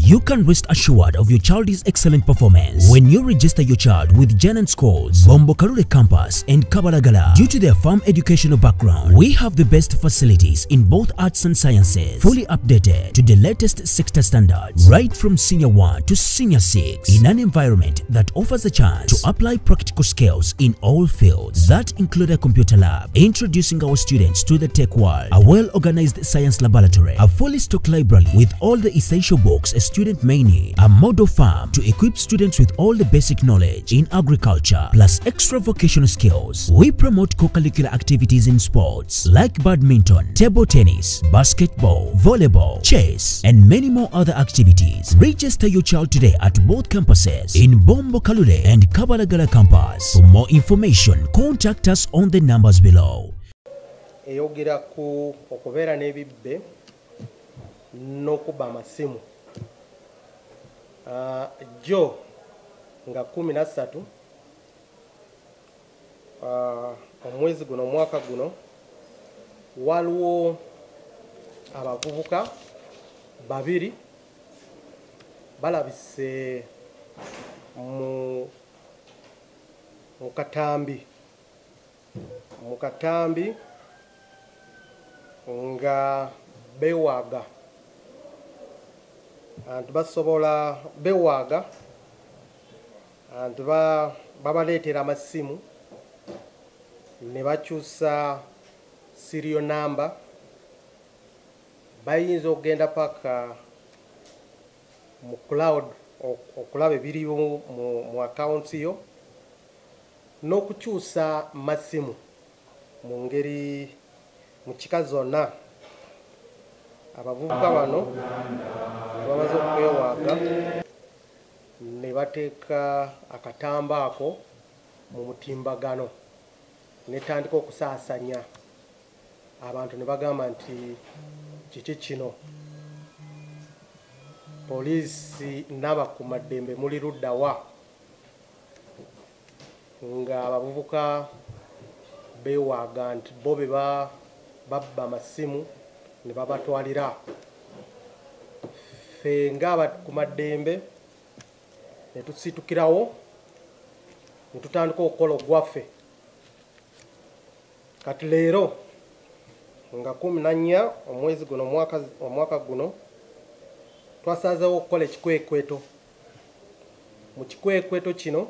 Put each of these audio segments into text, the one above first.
You can rest assured of your child's excellent performance when you register your child with Janan Schools, Bombo Karule Campus and Kabalagala. Due to their firm educational background, we have the best facilities in both arts and sciences, fully updated to the latest sector standards, right from Senior 1 to Senior 6, in an environment that offers a chance to apply practical skills in all fields. That include a computer lab, introducing our students to the tech world, a well-organized science laboratory, a fully stocked library with all the essential books a student may need, a model farm to equip students with all the basic knowledge in agriculture, plus extra vocational skills. We promote co-curricular activities in sports like badminton, table tennis, basketball, volleyball, chess, and many more other activities. Register your child today at both campuses in Bombo Kalule and Kabalagala campus. For more information, contact us on the numbers below. Eyogera ku okubeera n'ebibbe nokubba amasimu jo nga 13 omwezi guno omwaka guno waliwo abavubuka babiri balabise mu katambi nga bewaga antu basobola bewaga antu babaleetera amasimu ne bakyusa serial number bayinza okugenda paka mu cloud okulaba ebiriwo mu accounts yo n'okukyusa masimu mu ngeri mu kika zonna. Abavubuka bano bamaze okwewaga ne bateeka akatamba ako mu mutimbagano netandika okusaasanya abantu ne bagamba nti kiki kino poliisi n'abakuumaddembe muli luddawa nga abavubuka beewaga nti bo be babba amasimu ne babatwalira. Ffe ng'abakuumaddembe ne tusitukirawo ne tutandika okukola ogwaffe. Kati leero nga 14 omwezi guno omwaka guno twasazeewo okukola ekikwekweto. Mu kikwekweto kino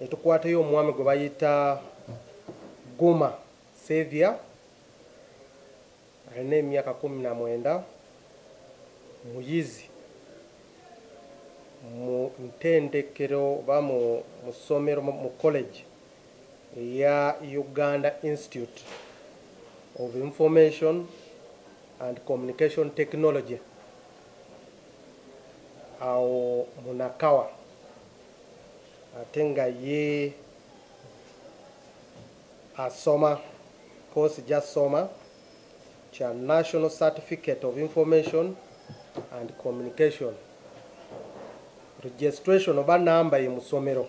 ne tukwatayo omwami gwe bayita Guma Saviour alina emyaka 19, muyizi mu ntendekero oba mu ssomero mu college eya Uganda Institute of Information and Communication Technology awo Munakawa, ate nga ye asoma course gy'asoma kya National Certificate of Information and Communication. Registration oba namba ye musomero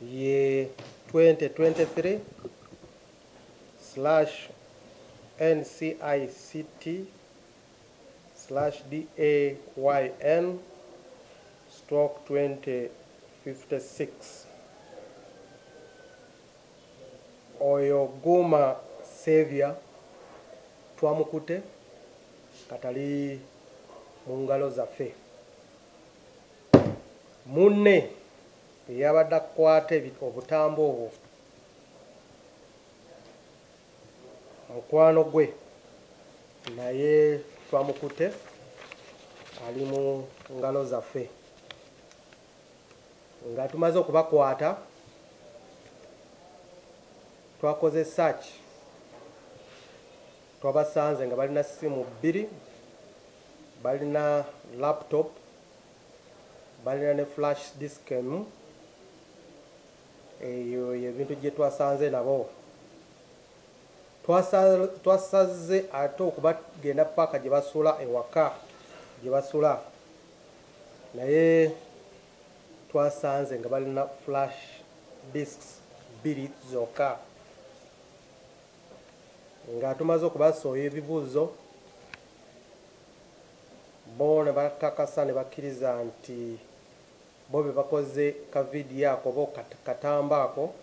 ye 2023/NCICT/DAYN/2056. Oyo Guma Saviour twamukute katali mu ngalo zaffe. Munne eyabadde akukwata obutambo obwo mukwano gwe naye twamukute ali mu ngalo zaffe. Nga tumaze okubakwata twakoze search, twabasanze nga balina simu 2, balina laptop, balina ne flash disk emu. Eyo ebintu gye twasanze nabo. Twasaze ate okubagenda paka gye basula ewaka gye basula, naye twasanze nga balina flash disks 2 zokka. Nga tumaze okubasooya ebibuuzo bo ne bakakasa ne bakkiriza nti bo be bakoze ka vidiyo ako bo katamba ako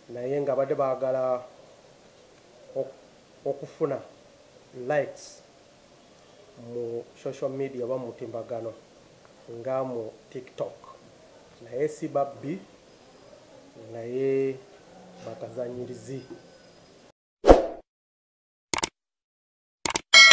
naye nga badde baagala okufuna likes mu social media oba mu timbagano nga mu TikTok naye si babbi naye bakazanyirizi